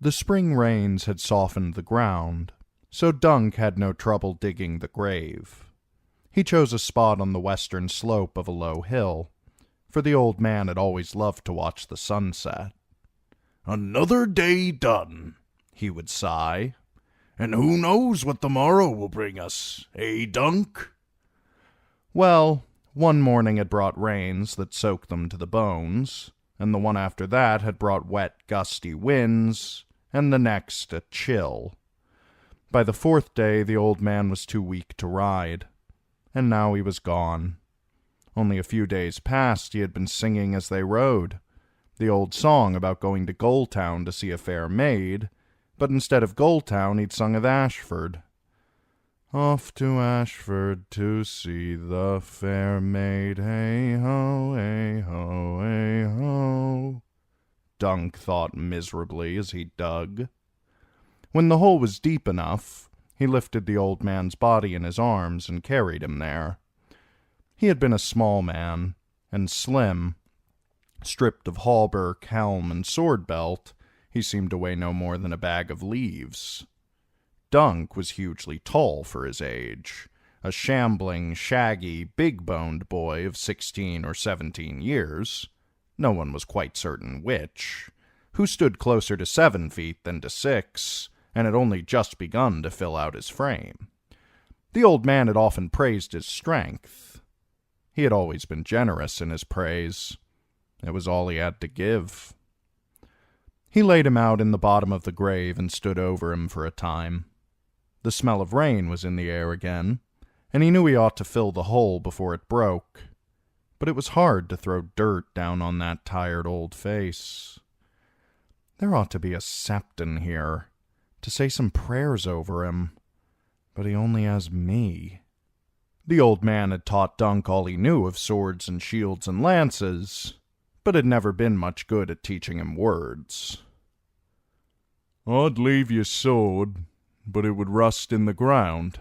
The spring rains had softened the ground, so Dunk had no trouble digging the grave. He chose a spot on the western slope of a low hill, for the old man had always loved to watch the sunset. "Another day done," he would sigh. "And who knows what the morrow will bring us, eh, Dunk?" Well, one morning had brought rains that soaked them to the bones, and the one after that had brought wet, gusty winds, and the next a chill. By the fourth day the old man was too weak to ride, and now he was gone. Only a few days past he had been singing as they rode, the old song about going to Gulltown to see a fair maid, but instead of Gulltown he'd sung of Ashford. Off to Ashford to see the fair maid, hey-ho, hey-ho, hey-ho. Dunk thought miserably as he dug. When the hole was deep enough, he lifted the old man's body in his arms and carried him there. He had been a small man, and slim. Stripped of hauberk, helm, and sword-belt, he seemed to weigh no more than a bag of leaves. Dunk was hugely tall for his age, a shambling, shaggy, big-boned boy of 16 or 17 years, no one was quite certain which, who stood closer to 7 feet than to 6, and had only just begun to fill out his frame. The old man had often praised his strength. He had always been generous in his praise. It was all he had to give. He laid him out in the bottom of the grave and stood over him for a time. The smell of rain was in the air again, and he knew he ought to fill the hole before it broke. But it was hard to throw dirt down on that tired old face. There ought to be a septon here, to say some prayers over him, but he only has me. The old man had taught Dunk all he knew of swords and shields and lances, but had never been much good at teaching him words. "I'd leave your sword, but it would rust in the ground,"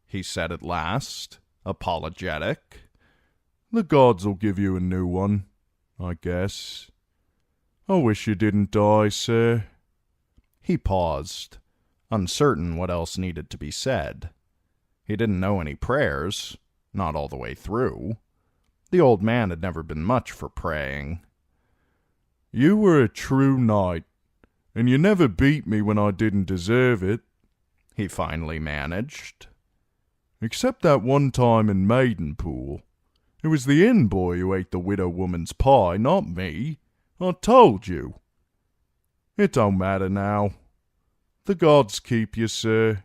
he said at last, apologetic. "The gods'll give you a new one, I guess. I wish you didn't die, sir." He paused, uncertain what else needed to be said. He didn't know any prayers, not all the way through. The old man had never been much for praying. "You were a true knight, and you never beat me when I didn't deserve it," he finally managed. "Except that one time in Maidenpool. It was the inn boy who ate the widow woman's pie, not me. I told you. It don't matter now. The gods keep you, sir."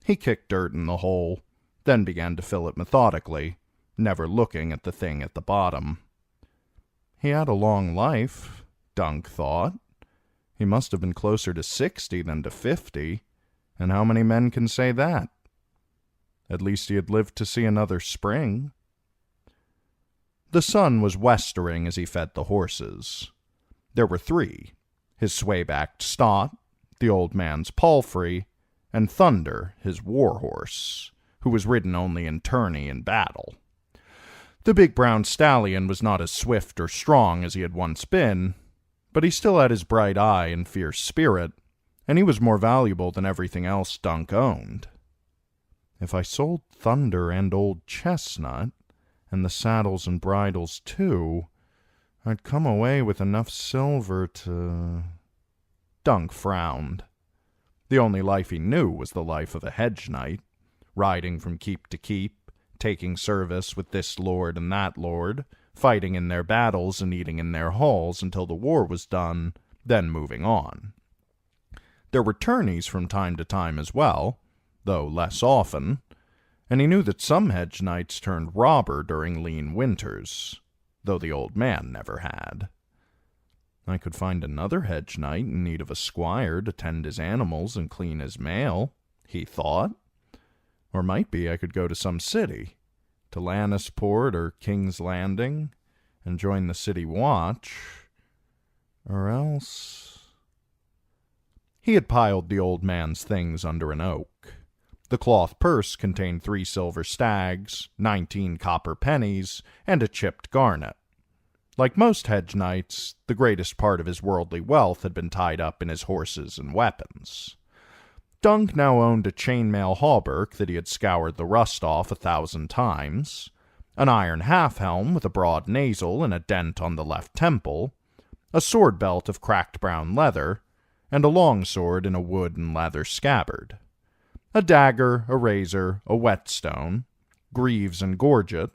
He kicked dirt in the hole, then began to fill it methodically, never looking at the thing at the bottom. He had a long life, Dunk thought. He must have been closer to 60 than to 50, and how many men can say that? At least he had lived to see another spring. The sun was westering as he fed the horses. There were 3, his sway-backed stot, the old man's palfrey, and Thunder, his war-horse, who was ridden only in tourney and battle. The big brown stallion was not as swift or strong as he had once been, but he still had his bright eye and fierce spirit, and he was more valuable than everything else Dunk owned. If I sold Thunder and Old Chestnut, and the saddles and bridles too, I'd come away with enough silver to... Dunk frowned. The only life he knew was the life of a hedge knight, riding from keep to keep, taking service with this lord and that lord, fighting in their battles and eating in their halls until the war was done, then moving on. There were tourneys from time to time as well, though less often, and he knew that some hedge knights turned robber during lean winters, though the old man never had. I could find another hedge knight in need of a squire to tend his animals and clean his mail, he thought. Or might be I could go to some city, to Lannisport or King's Landing, and join the city watch. Or else... He had piled the old man's things under an oak. The cloth purse contained 3 silver stags, 19 copper pennies, and a chipped garnet. Like most Hedge knights, the greatest part of his worldly wealth had been tied up in his horses and weapons. Dunk now owned a chainmail hauberk that he had scoured the rust off 1,000 times, an iron half-helm with a broad nasal and a dent on the left temple, a sword belt of cracked brown leather, and a longsword in a wood and leather scabbard. A dagger, a razor, a whetstone, greaves and gorget,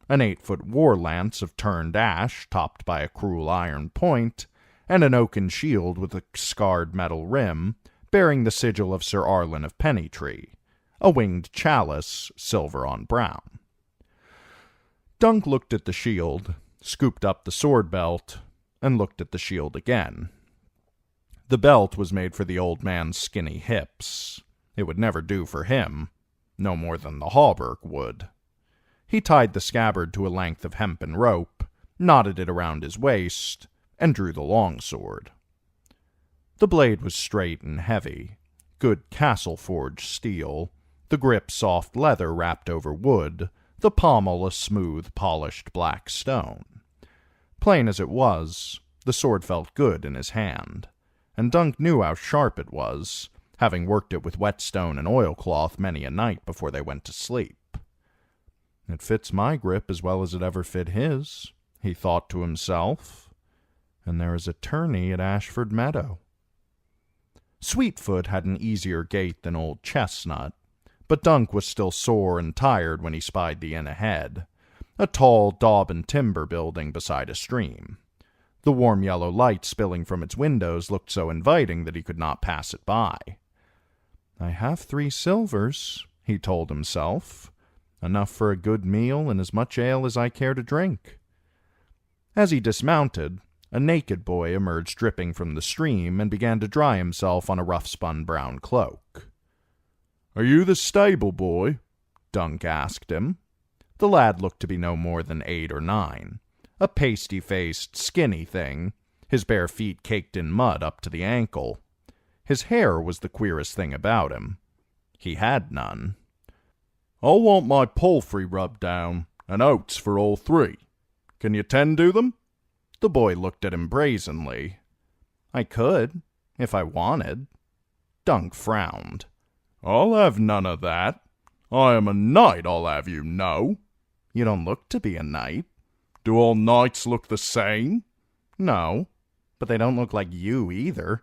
an 8-foot war-lance of turned ash topped by a cruel iron point, and an oaken shield with a scarred metal rim bearing the sigil of Sir Arlen of Pennytree, a winged chalice, silver on brown. Dunk looked at the shield, scooped up the sword belt, and looked at the shield again. The belt was made for the old man's skinny hips. It would never do for him, no more than the hauberk would. He tied the scabbard to a length of hempen rope, knotted it around his waist, and drew the longsword. The blade was straight and heavy, good castle-forged steel, the grip soft leather wrapped over wood, the pommel a smooth, polished black stone. Plain as it was, the sword felt good in his hand, and Dunk knew how sharp it was, having worked it with whetstone and oilcloth many a night before they went to sleep. It fits my grip as well as it ever fit his, he thought to himself, and there is a tourney at Ashford Meadow. Sweetfoot had an easier gait than old Chestnut, but Dunk was still sore and tired when he spied the inn ahead, a tall daub and timber building beside a stream. The warm yellow light spilling from its windows looked so inviting that he could not pass it by. I have 3 silvers, he told himself, enough for a good meal and as much ale as I care to drink. As he dismounted, a naked boy emerged dripping from the stream and began to dry himself on a rough-spun brown cloak. "Are you the stable boy?" Dunk asked him. The lad looked to be no more than 8 or 9, a pasty-faced, skinny thing, his bare feet caked in mud up to the ankle. His hair was the queerest thing about him. He had none. "I'll want my palfrey rubbed down, and oats for all 3. Can you tend to them?" The boy looked at him brazenly. I could, if I wanted. Dunk frowned. "I'll have none of that. I am a knight, I'll have you know." You don't look to be a knight. Do all knights look the same? No, but they don't look like you either.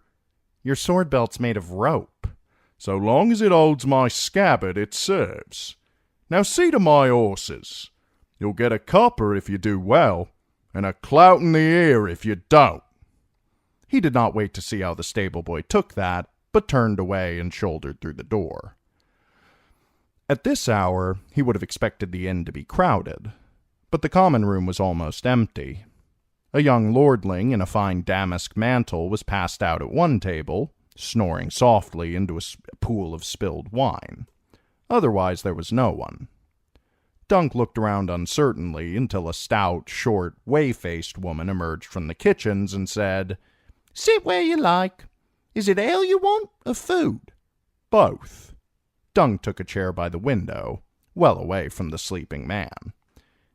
Your sword belt's made of rope. So long as it holds my scabbard, it serves. Now see to my horses. You'll get a copper if you do well, and a clout in the ear if you don't." He did not wait to see how the stable boy took that, but turned away and shouldered through the door. At this hour, he would have expected the inn to be crowded, but the common room was almost empty. A young lordling in a fine damask mantle was passed out at one table, snoring softly into a pool of spilled wine. Otherwise, there was no one. Dunk looked around uncertainly until a stout, short, whey-faced woman emerged from the kitchens and said, "Sit where you like. Is it ale you want, or food?" "Both." Dunk took a chair by the window, well away from the sleeping man.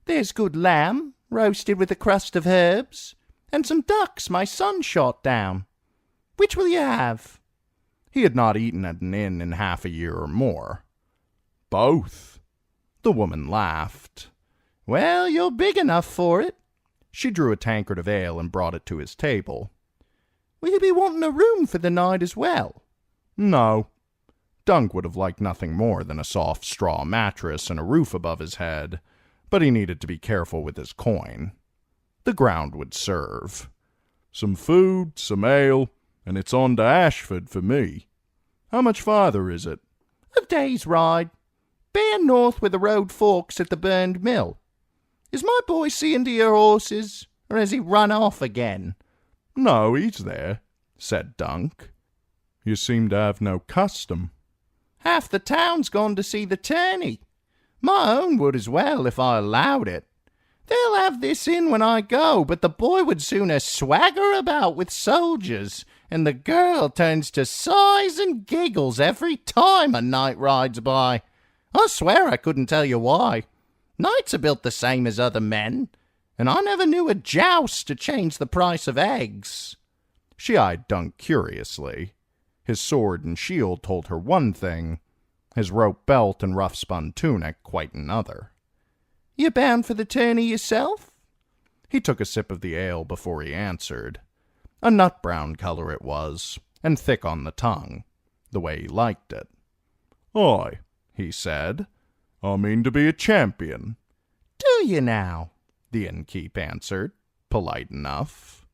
"There's good lamb, roasted with a crust of herbs, and some ducks my son shot down. Which will you have?" He had not eaten at an inn in half a year or more. "Both." The woman laughed. "Well, you're big enough for it." She drew a tankard of ale and brought it to his table. "Will you be wanting a room for the night as well?" "No." Dunk would have liked nothing more than a soft straw mattress and a roof above his head, but he needed to be careful with his coin. The ground would serve. "Some food, some ale, and it's on to Ashford for me. How much farther is it?" "A day's ride. Bear north where the road forks at the burned mill. Is my boy seeing to your horses, or has he run off again?" "No, he's there," said Dunk. "You seem to have no custom." "Half the town's gone to see the tourney. My own would as well, if I allowed it. They'll have this in when I go, but the boy would sooner swagger about with soldiers, and the girl turns to sighs and giggles every time a knight rides by. I swear I couldn't tell you why. Knights are built the same as other men, and I never knew a joust to change the price of eggs." She eyed Dunk curiously. His sword and shield told her one thing, his rope belt and rough-spun tunic quite another. "You bound for the tourney yourself?" He took a sip of the ale before he answered. A nut-brown color it was, and thick on the tongue, the way he liked it. "Aye," he said, "I mean to be a champion." "Do you now?" the innkeep answered, polite enough.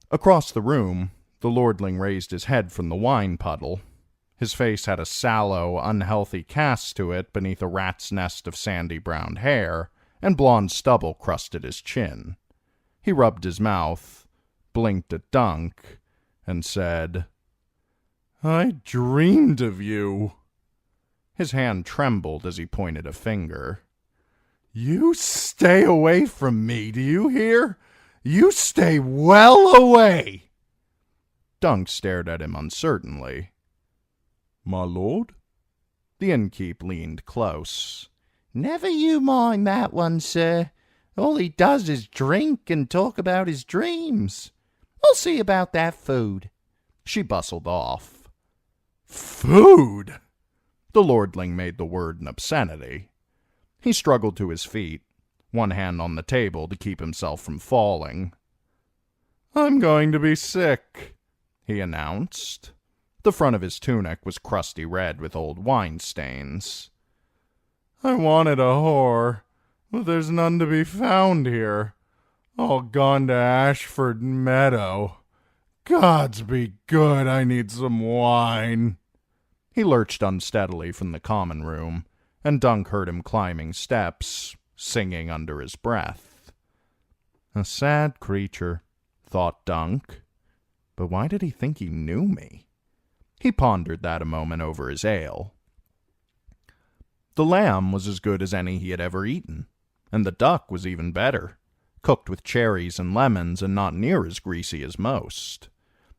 Across the room, the lordling raised his head from the wine puddle. His face had a sallow, unhealthy cast to it beneath a rat's nest of sandy brown hair, and blonde stubble crusted his chin. He rubbed his mouth, blinked at Dunk, and said, "I dreamed of you." His hand trembled as he pointed a finger. "You stay away from me, do you hear? You stay well away." Dunk stared at him uncertainly. "My lord?" The innkeep leaned close. "Never you mind that one, sir. All he does is drink and talk about his dreams. I'll see about that food." She bustled off. "Food?" The lordling made the word an obscenity. He struggled to his feet, one hand on the table to keep himself from falling. "I'm going to be sick," he announced. The front of his tunic was crusty red with old wine stains. "I wanted a whore, but there's none to be found here. All gone to Ashford Meadow. Gods be good, I need some wine." He lurched unsteadily from the common room, and Dunk heard him climbing steps, singing under his breath. A sad creature, thought Dunk. But why did he think he knew me? He pondered that a moment over his ale. The lamb was as good as any he had ever eaten, and the duck was even better, cooked with cherries and lemons and not near as greasy as most.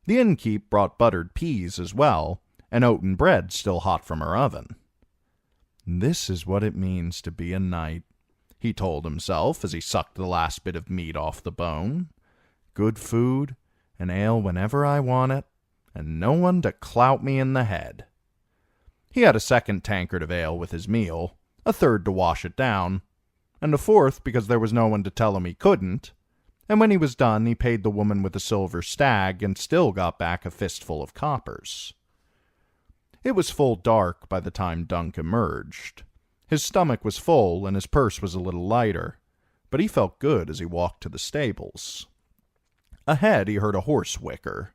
The innkeep brought buttered peas as well, and oaten bread still hot from her oven. "This is what it means to be a knight," he told himself as he sucked the last bit of meat off the bone. "Good food, and ale whenever I want it, and no one to clout me in the head." He had a second tankard of ale with his meal, a third to wash it down, and a fourth because there was no one to tell him he couldn't, and when he was done he paid the woman with the silver stag and still got back a fistful of coppers. It was full dark by the time Dunk emerged. His stomach was full and his purse was a little lighter, but he felt good as he walked to the stables. Ahead he heard a horse whicker.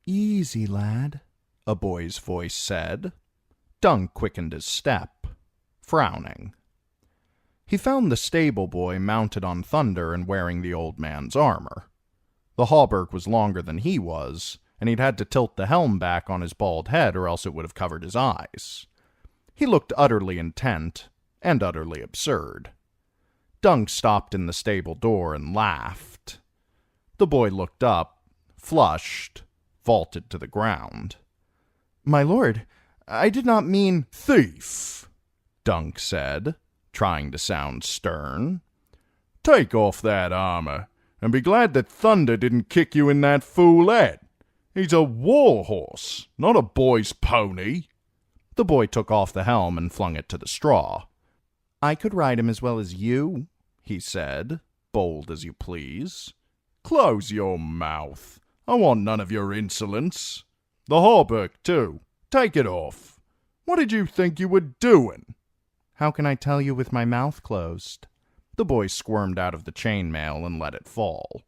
"Easy, lad," a boy's voice said. Dunk quickened his step, frowning. He found the stable boy mounted on Thunder and wearing the old man's armor. The hauberk was longer than he was, and he'd had to tilt the helm back on his bald head or else it would have covered his eyes. He looked utterly intent and utterly absurd. Dunk stopped in the stable door and laughed. The boy looked up, flushed, vaulted to the ground. "My lord, I did not mean—" "Thief," Dunk said, trying to sound stern. "Take off that armor, and be glad that Thunder didn't kick you in that fool head. He's a war horse, not a boy's pony." The boy took off the helm and flung it to the straw. "I could ride him as well as you," he said, bold as you please. "Close your mouth. I want none of your insolence. The hauberk, too. Take it off. What did you think you were doing?" "How can I tell you with my mouth closed?" The boy squirmed out of the chainmail and let it fall.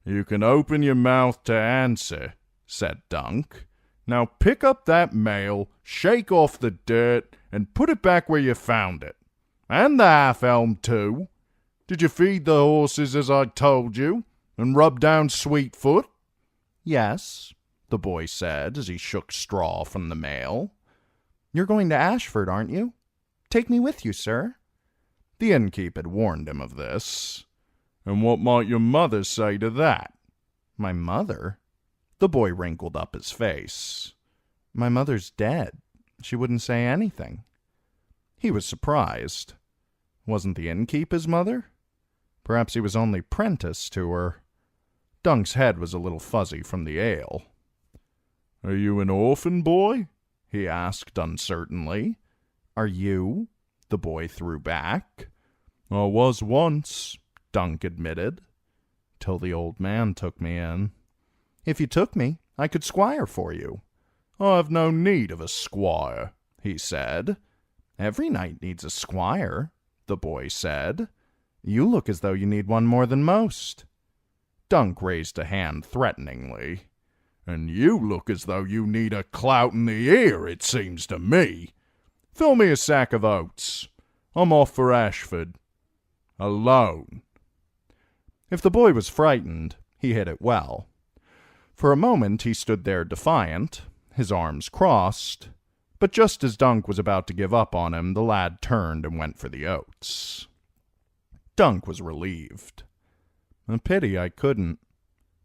"You can open your mouth to answer," said Dunk. "Now pick up that mail, shake off the dirt, and put it back where you found it. And the half-elm, too. Did you feed the horses as I told you, and rub down Sweetfoot?" "Yes," the boy said as he shook straw from the mail. "You're going to Ashford, aren't you? Take me with you, sir." The innkeep had warned him of this. "And what might your mother say to that?" "My mother?" The boy wrinkled up his face. "My mother's dead. She wouldn't say anything." He was surprised. Wasn't the innkeep his mother? Perhaps he was only prentice to her. Dunk's head was a little fuzzy from the ale. "Are you an orphan boy?" he asked uncertainly. "Are you?" the boy threw back. "I was once," Dunk admitted. "Till the old man took me in. If you took me, I could squire for you." "I've no need of a squire," he said. "Every knight needs a squire," the boy said. "You look as though you need one more than most." Dunk raised a hand threateningly. "And you look as though you need a clout in the ear, it seems to me. Fill me a sack of oats. I'm off for Ashford. Alone." If the boy was frightened, he hid it well. For a moment he stood there defiant, his arms crossed, but just as Dunk was about to give up on him, the lad turned and went for the oats. Dunk was relieved. "A pity I couldn't.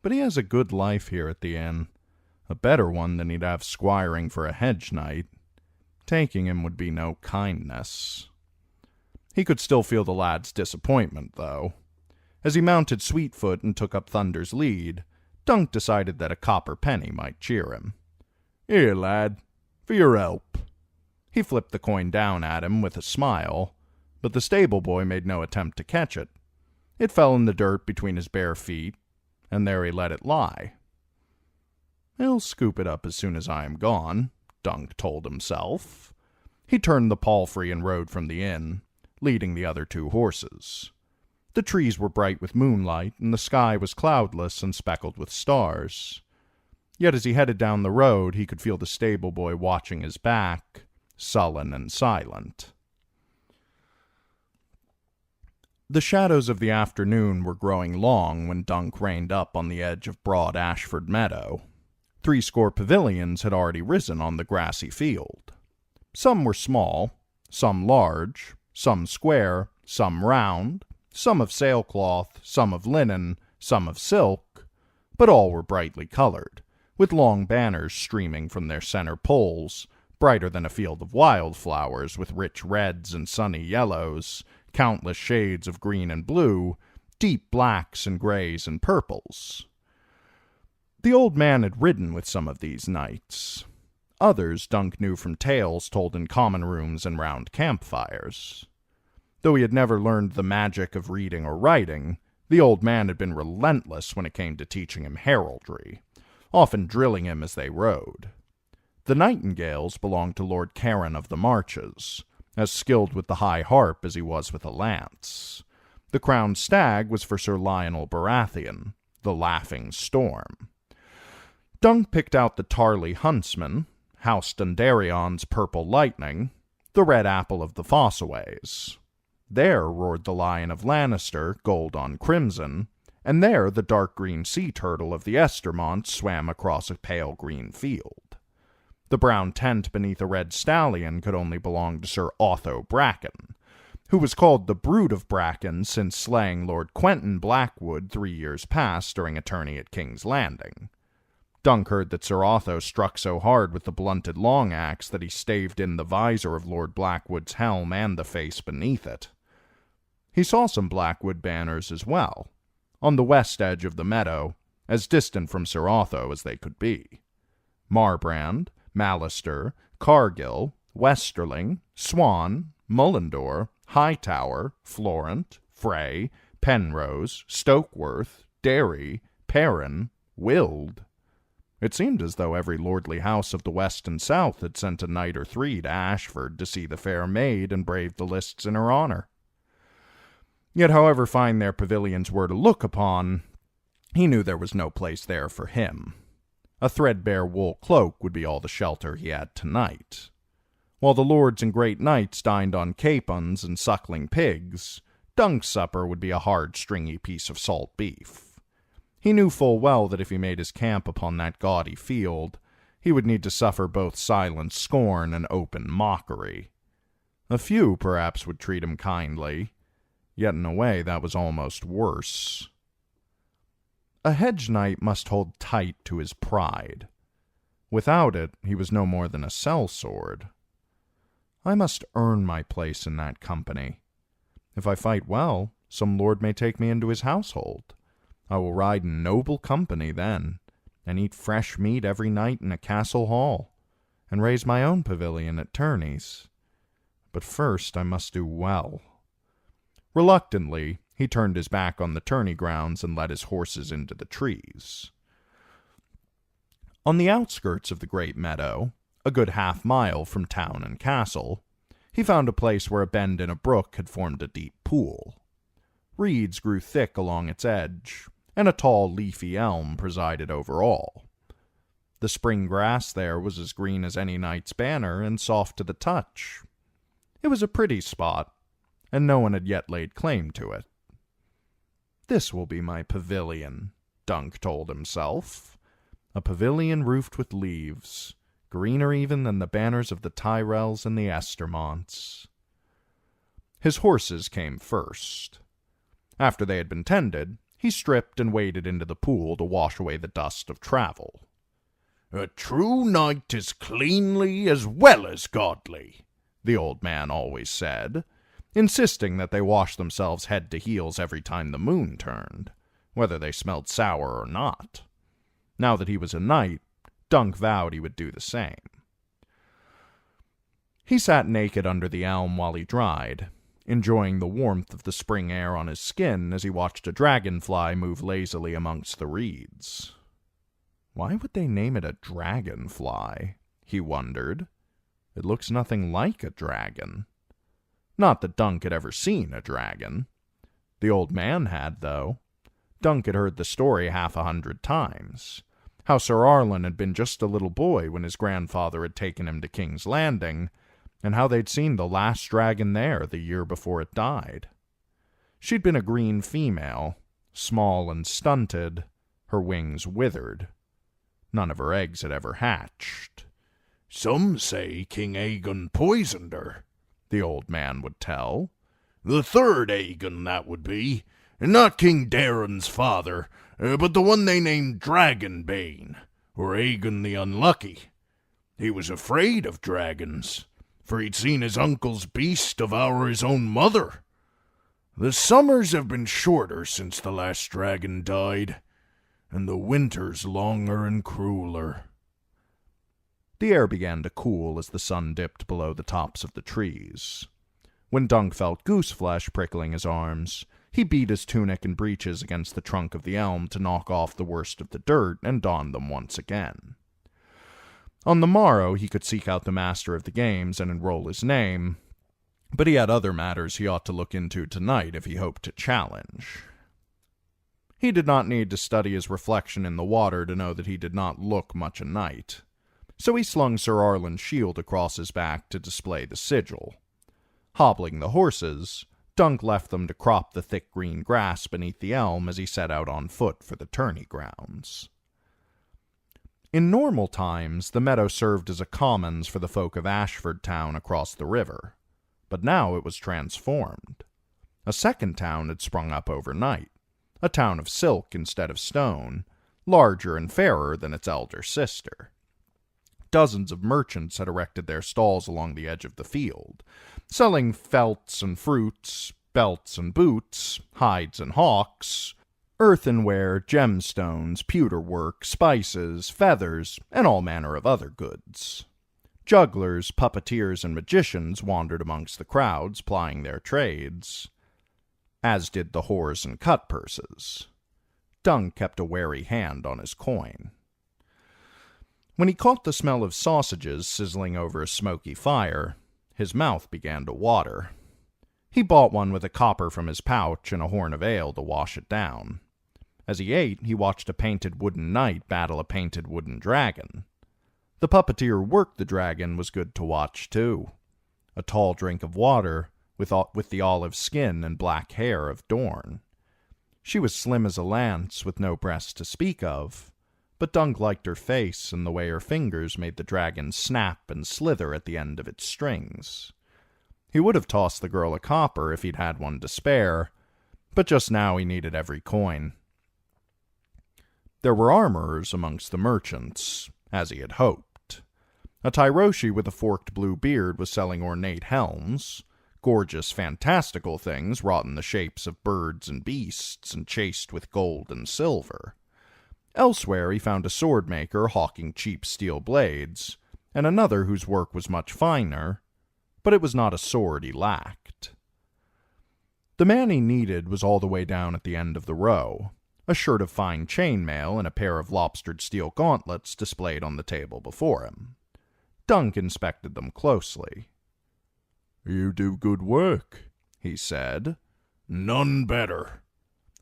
But he has a good life here at the inn. A better one than he'd have squiring for a hedge knight. Taking him would be no kindness." He could still feel the lad's disappointment, though. As he mounted Sweetfoot and took up Thunder's lead, Dunk decided that a copper penny might cheer him. "Here, lad, for your help." He flipped the coin down at him with a smile, but the stable boy made no attempt to catch it. It fell in the dirt between his bare feet, and there he let it lie. "He'll scoop it up as soon as I am gone," Dunk told himself. He turned the palfrey and rode from the inn, leading the other two horses. The trees were bright with moonlight, and the sky was cloudless and speckled with stars. Yet as he headed down the road, he could feel the stable boy watching his back, sullen and silent. The shadows of the afternoon were growing long when Dunk reined up on the edge of broad Ashford Meadow. 70 pavilions had already risen on the grassy field. Some were small, some large, some square, some round, some of sailcloth, some of linen, some of silk, but all were brightly colored, with long banners streaming from their center poles, brighter than a field of wildflowers, with rich reds and sunny yellows, countless shades of green and blue, deep blacks and grays and purples. The old man had ridden with some of these knights. Others Dunk knew from tales told in common rooms and round campfires. Though he had never learned the magic of reading or writing, the old man had been relentless when it came to teaching him heraldry, often drilling him as they rode. The nightingales belonged to Lord Caron of the Marches, as skilled with the high harp as he was with a lance. The crowned stag was for Sir Lionel Baratheon, the laughing storm. Dunk picked out the Tarley huntsman, House Dundarion's purple lightning, the red apple of the Fossaways. There roared the lion of Lannister, gold on crimson, and there the dark green sea turtle of the Estermonts swam across a pale green field. The brown tent beneath a red stallion could only belong to Sir Otho Bracken, who was called the Brood of Bracken since slaying Lord Quentin Blackwood 3 years past during a tourney at King's Landing. Dunk heard that Sir Otho struck so hard with the blunted long axe that he staved in the visor of Lord Blackwood's helm and the face beneath it. He saw some Blackwood banners as well, on the west edge of the meadow, as distant from Sir Otho as they could be. Marbrand, Mallister, Cargill, Westerling, Swan, Mullendore, Hightower, Florent, Frey, Penrose, Stokeworth, Derry, Perrin, Wild. It seemed as though every lordly house of the west and south had sent a knight or 3 to Ashford to see the fair maid and brave the lists in her honor. Yet however fine their pavilions were to look upon, he knew there was no place there for him. A threadbare wool cloak would be all the shelter he had tonight. While the lords and great knights dined on capons and suckling pigs, Dunk's supper would be a hard, stringy piece of salt beef. He knew full well that if he made his camp upon that gaudy field, he would need to suffer both silent scorn and open mockery. A few, perhaps, would treat him kindly, yet in a way that was almost worse. A hedge knight must hold tight to his pride. Without it, he was no more than a sellsword. I must earn my place in that company. If I fight well, some lord may take me into his household. I will ride in noble company then, and eat fresh meat every night in a castle hall, and raise my own pavilion at tourneys. But first I must do well." Reluctantly, he turned his back on the tourney grounds and led his horses into the trees. On the outskirts of the great meadow, a good half-mile from town and castle, he found a place where a bend in a brook had formed a deep pool. Reeds grew thick along its edge, and a tall leafy elm presided over all. The spring grass there was as green as any knight's banner and soft to the touch. It was a pretty spot, and no one had yet laid claim to it. "This will be my pavilion," Dunk told himself. "A pavilion roofed with leaves, greener even than the banners of the Tyrells and the Estermonts." His horses came first. After they had been tended, he stripped and waded into the pool to wash away the dust of travel. "A true knight is cleanly as well as godly," the old man always said, insisting that they wash themselves head to heels every time the moon turned, whether they smelled sour or not. Now that he was a knight, Dunk vowed he would do the same. He sat naked under the elm while he dried, enjoying the warmth of the spring air on his skin as he watched a dragonfly move lazily amongst the reeds. Why would they name it a dragonfly? He wondered. It looks nothing like a dragon. Not that Dunk had ever seen a dragon. The old man had, though. Dunk had heard the story 100 times. How Sir Arlen had been just a little boy when his grandfather had taken him to King's Landing, and how they'd seen the last dragon there the year before it died. She'd been a green female, small and stunted, her wings withered. None of her eggs had ever hatched. "Some say King Aegon poisoned her," the old man would tell. "The third Aegon, that would be, and not King Daeron's father, but the one they named Dragonbane, or Aegon the Unlucky. He was afraid of dragons, for he'd seen his uncle's beast devour his own mother. The summers have been shorter since the last dragon died, and the winters longer and crueler." The air began to cool as the sun dipped below the tops of the trees. When Dunk felt gooseflesh prickling his arms, he beat his tunic and breeches against the trunk of the elm to knock off the worst of the dirt and don them once again. On the morrow he could seek out the master of the games and enroll his name, but he had other matters he ought to look into tonight if he hoped to challenge. He did not need to study his reflection in the water to know that he did not look much a knight, so he slung Sir Arlen's shield across his back to display the sigil. Hobbling the horses, Dunk left them to crop the thick green grass beneath the elm as he set out on foot for the tourney grounds. In normal times, the meadow served as a commons for the folk of Ashford Town across the river, but now it was transformed. A second town had sprung up overnight, a town of silk instead of stone, larger and fairer than its elder sister. Dozens of merchants had erected their stalls along the edge of the field, selling felts and fruits, belts and boots, hides and hawks, earthenware, gemstones, pewter work, spices, feathers, and all manner of other goods. Jugglers, puppeteers, and magicians wandered amongst the crowds, plying their trades, as did the whores and cut-purses. Dunk kept a wary hand on his coin. When he caught the smell of sausages sizzling over a smoky fire, his mouth began to water. He bought one with a copper from his pouch and a horn of ale to wash it down. As he ate, he watched a painted wooden knight battle a painted wooden dragon. The puppeteer worked the dragon was good to watch, too. A tall drink of water, with the olive skin and black hair of Dorn. She was slim as a lance, with no breasts to speak of, but Dunk liked her face and the way her fingers made the dragon snap and slither at the end of its strings. He would have tossed the girl a copper if he'd had one to spare, but just now he needed every coin. There were armorers amongst the merchants, as he had hoped. A Tyroshi with a forked blue beard was selling ornate helms. gorgeous, fantastical things wrought in the shapes of birds and beasts and chased with gold and silver. Elsewhere he found a sword-maker hawking cheap steel blades, and another whose work was much finer, but it was not a sword he lacked. The man he needed was all the way down at the end of the row, a shirt of fine chainmail and a pair of lobstered steel gauntlets displayed on the table before him. Dunk inspected them closely. "You do good work," he said. "None better."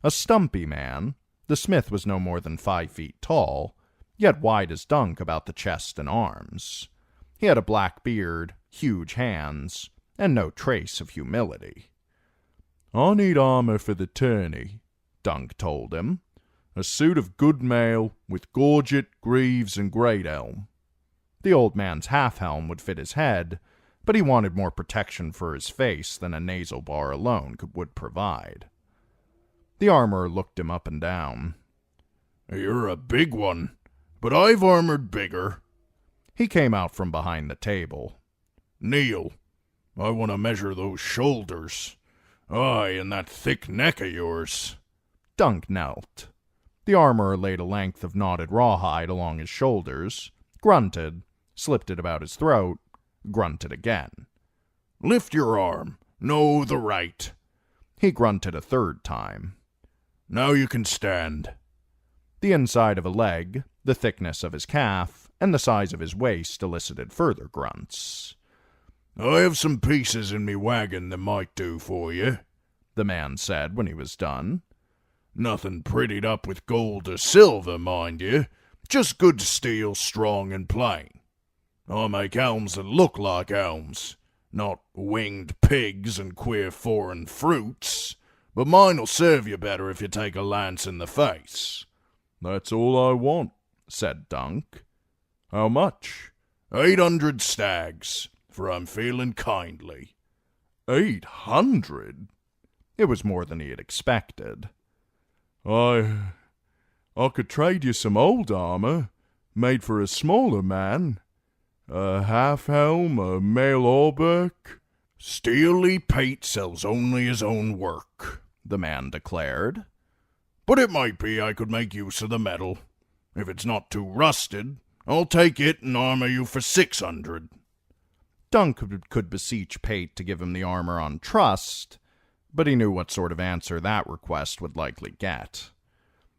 A stumpy man, the smith was no more than 5 feet tall, yet wide as Dunk about the chest and arms. He had a black beard, huge hands, and no trace of humility. "I need armor for the tourney," Dunk told him. "A suit of good mail, with gorget, greaves, and great helm." The old man's half-helm would fit his head, but he wanted more protection for his face than a nasal bar alone would provide. The armorer looked him up and down. "You're a big one, but I've armored bigger." He came out from behind the table. "Kneel. I want to measure those shoulders. Aye, and that thick neck of yours." Dunk knelt. The armorer laid a length of knotted rawhide along his shoulders, grunted, slipped it about his throat, grunted again. "Lift your arm. No, the right." He grunted a third time. "Now you can stand." The inside of a leg, the thickness of his calf, and the size of his waist elicited further grunts. "I have some pieces in me wagon that might do for you," the man said when he was done. "Nothing prettied up with gold or silver, mind you. Just good steel, strong and plain. I make helms that look like helms, not winged pigs and queer foreign fruits, but mine'll serve you better if you take a lance in the face." "That's all I want," said Dunk. "How much?" 800 stags, for I'm feeling kindly." 800? It was more than he had expected. I could trade you some old armor, made for a smaller man. A half-helm, a mail hauberk." "Steely Pate sells only his own work," the man declared. "But it might be I could make use of the metal. If it's not too rusted, I'll take it and armor you for 600. Dunk could beseech Pate to give him the armor on trust, but he knew what sort of answer that request would likely get.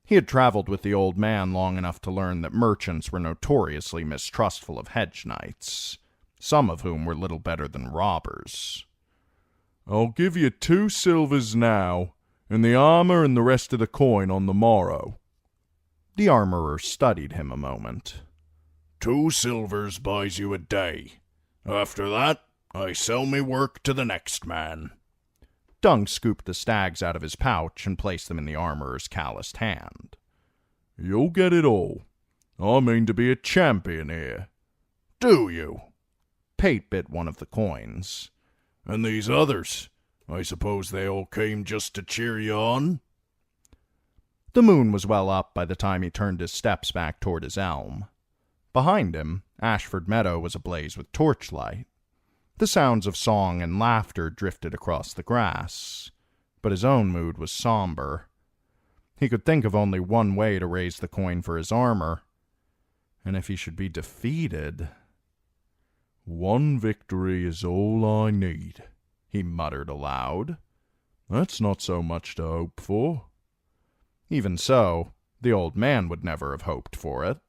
He had traveled with the old man long enough to learn that merchants were notoriously mistrustful of hedge knights, some of whom were little better than robbers. "I'll give you 2 silvers now, and the armor and the rest of the coin on the morrow." The armorer studied him a moment. 2 silvers buys you a day. After that, I sell me work to the next man." Dunk scooped the stags out of his pouch and placed them in the armorer's calloused hand. "You'll get it all. I mean to be a champion here." "Do you?" Pate bit one of the coins. "And these others, I suppose they all came just to cheer you on?" The moon was well up by the time he turned his steps back toward his elm. Behind him, Ashford Meadow was ablaze with torchlight. The sounds of song and laughter drifted across the grass, but his own mood was somber. He could think of only one way to raise the coin for his armor, and if he should be defeated... "One victory is all I need," he muttered aloud. "That's not so much to hope for." Even so, the old man would never have hoped for it.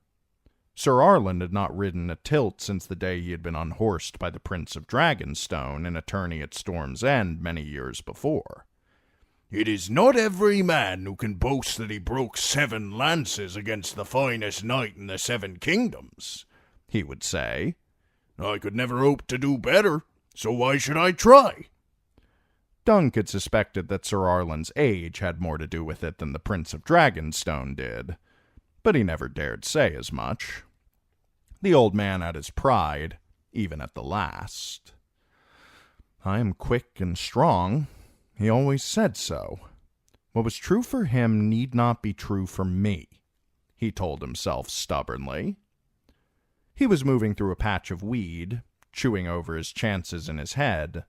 Sir Arland had not ridden a tilt since the day he had been unhorsed by the Prince of Dragonstone in a tourney at Storm's End many years before. "It is not every man who can boast that he broke 7 lances against the finest knight in the 7 kingdoms," he would say. "I could never hope to do better, so why should I try?" Dunk had suspected that Sir Arland's age had more to do with it than the Prince of Dragonstone did, but he never dared say as much. The old man had his pride, even at the last. "I am quick and strong. He always said so. What was true for him need not be true for me," he told himself stubbornly. He was moving through a patch of weed, chewing over his chances in his head,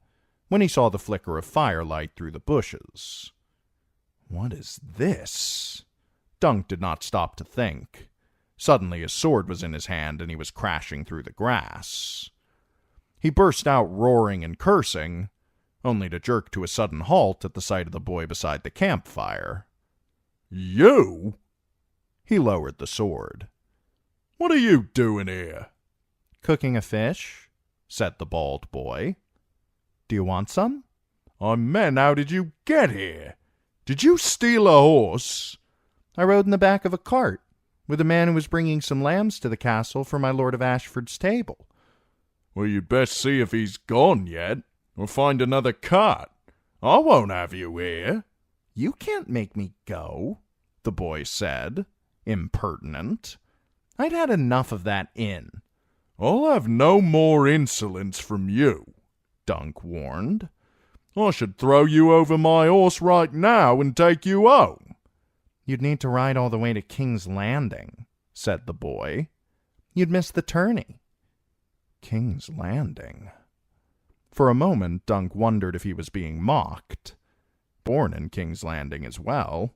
when he saw the flicker of firelight through the bushes. What is this? Dunk did not stop to think. Suddenly his sword was in his hand and he was crashing through the grass. He burst out roaring and cursing, only to jerk to a sudden halt at the sight of the boy beside the campfire. You? He lowered the sword. What are you doing here? Cooking a fish, said the bald boy. Do you want some? I meant, how did you get here? Did you steal a horse? I rode in the back of a cart with a man who was bringing some lambs to the castle for my Lord of Ashford's table. Well, you'd best see if he's gone yet, or find another cart. I won't have you here. You can't make me go, the boy said, impertinent. I'd had enough of that inn. I'll have no more insolence from you, Dunk warned. I should throw you over my horse right now and take you home. You'd need to ride all the way to King's Landing, said the boy. You'd miss the tourney. King's Landing. For a moment, Dunk wondered if he was being mocked. Born in King's Landing as well.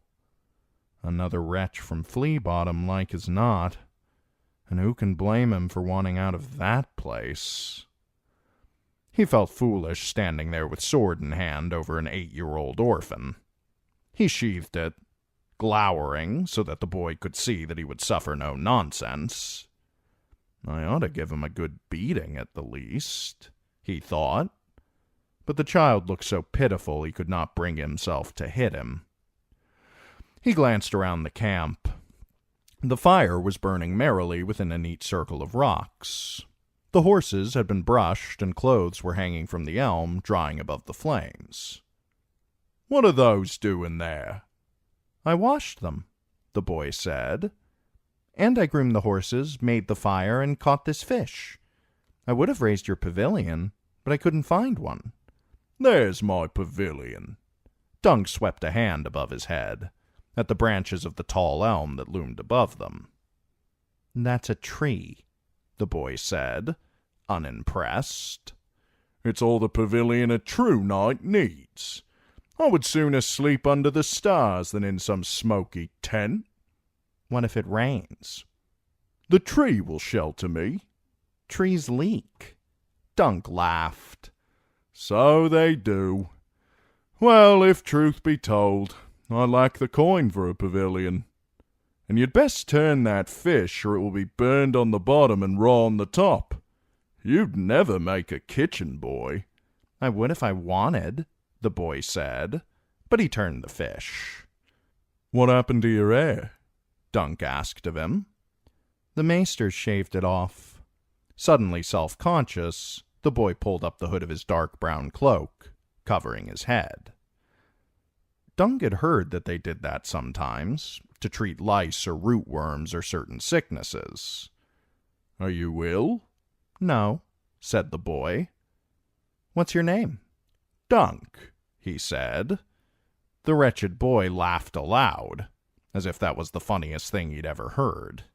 Another wretch from Flea Bottom, like as not. And who can blame him for wanting out of that place? He felt foolish standing there with sword in hand over an 8-year-old orphan. He sheathed it, glowering so that the boy could see that he would suffer no nonsense. I ought to give him a good beating at the least, he thought. But the child looked so pitiful he could not bring himself to hit him. He glanced around the camp. The fire was burning merrily within a neat circle of rocks. The horses had been brushed and clothes were hanging from the elm, drying above the flames. What are those doing there? I washed them, the boy said. And I groomed the horses, made the fire, and caught this fish. I would have raised your pavilion, but I couldn't find one. There's my pavilion. Dunk swept a hand above his head, at the branches of the tall elm that loomed above them. That's a tree, the boy said, unimpressed. It's all the pavilion a true knight needs. I would sooner sleep under the stars than in some smoky tent. What if it rains? The tree will shelter me. Trees leak. Dunk laughed. So they do. Well, if truth be told, I lack the coin for a pavilion. And you'd best turn that fish, or it will be burned on the bottom and raw on the top. You'd never make a kitchen boy. I would if I wanted, the boy said, but he turned the fish. What happened to your hair? Dunk asked of him. The maester shaved it off. Suddenly self-conscious, the boy pulled up the hood of his dark brown cloak, covering his head. Dunk had heard that they did that sometimes, to treat lice or rootworms or certain sicknesses. Are you ill? No, said the boy. What's your name? Dunk, he said. The wretched boy laughed aloud, as if that was the funniest thing he'd ever heard.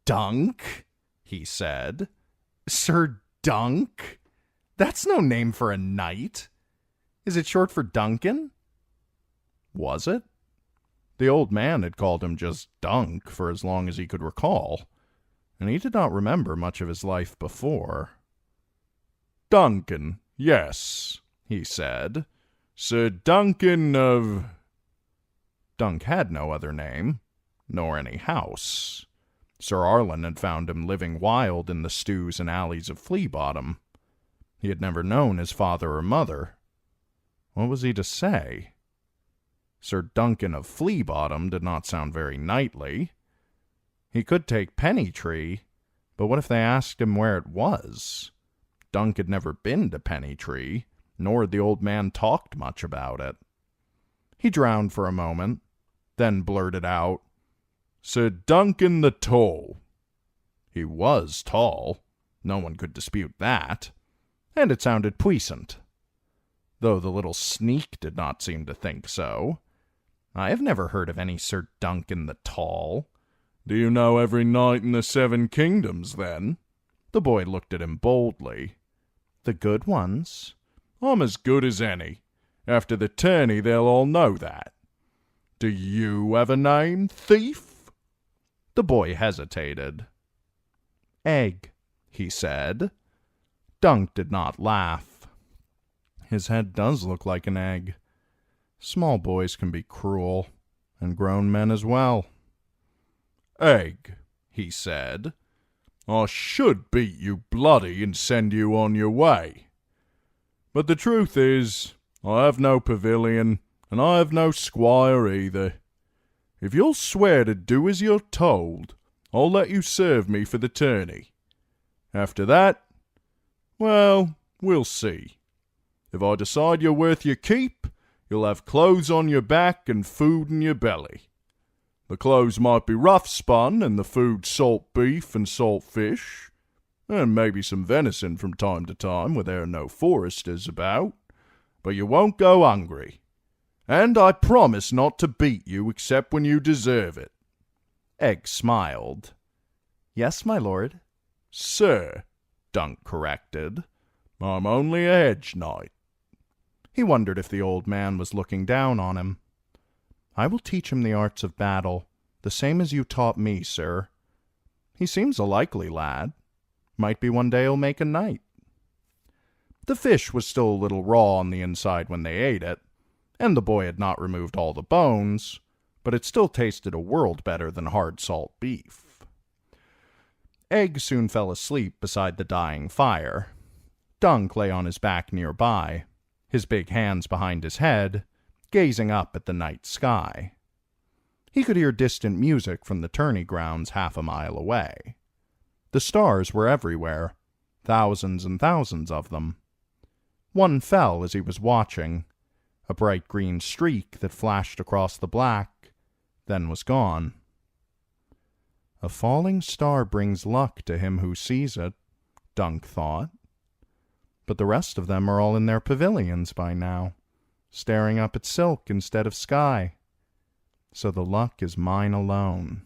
Dunk, he said. Sir Dunk? That's no name for a knight. Is it short for Duncan? Was it? The old man had called him just Dunk for as long as he could recall, and he did not remember much of his life before. Duncan, yes, he said. Sir Duncan of... Dunk had no other name, nor any house. Sir Arlen had found him living wild in the stews and alleys of Flea Bottom. He had never known his father or mother. What was he to say? Sir Duncan of Flea Bottom did not sound very knightly. He could take Pennytree, but what if they asked him where it was? Dunk had never been to Pennytree, nor had the old man talked much about it. He drowned for a moment, then blurted out, Sir Duncan the Tall. He was tall. No one could dispute that. And it sounded puissant. Though the little sneak did not seem to think so. I have never heard of any Sir Duncan the Tall. Do you know every knight in the 7 kingdoms, then? The boy looked at him boldly. The good ones? I'm as good as any. After the tourney, they'll all know that. Do you have a name, thief?" The boy hesitated. "Egg," he said. Dunk did not laugh. "His head does look like an egg. Small boys can be cruel, and grown men as well." "Egg," he said, "I should beat you bloody and send you on your way. But the truth is, I have no pavilion, and I have no squire either. If you'll swear to do as you're told, I'll let you serve me for the tourney. After that, well, we'll see. If I decide you're worth your keep, you'll have clothes on your back and food in your belly. The clothes might be rough spun, and the food salt beef and salt fish, and maybe some venison from time to time where there are no foresters about, but you won't go hungry. And I promise not to beat you except when you deserve it." Egg smiled. "Yes, my lord." "Sir," Dunk corrected. "I'm only a hedge knight." He wondered if the old man was looking down on him. "I will teach him the arts of battle, the same as you taught me, sir. He seems a likely lad. Might be one day he'll make a knight." The fish was still a little raw on the inside when they ate it, and the boy had not removed all the bones, but it still tasted a world better than hard salt beef. Egg soon fell asleep beside the dying fire. Dunk lay on his back nearby, his big hands behind his head, gazing up at the night sky. He could hear distant music from the tourney grounds half a mile away. The stars were everywhere, thousands and thousands of them. One fell as he was watching, a bright green streak that flashed across the black, then was gone. "A falling star brings luck to him who sees it," Dunk thought. "But the rest of them are all in their pavilions by now, staring up at silk instead of sky. So the luck is mine alone."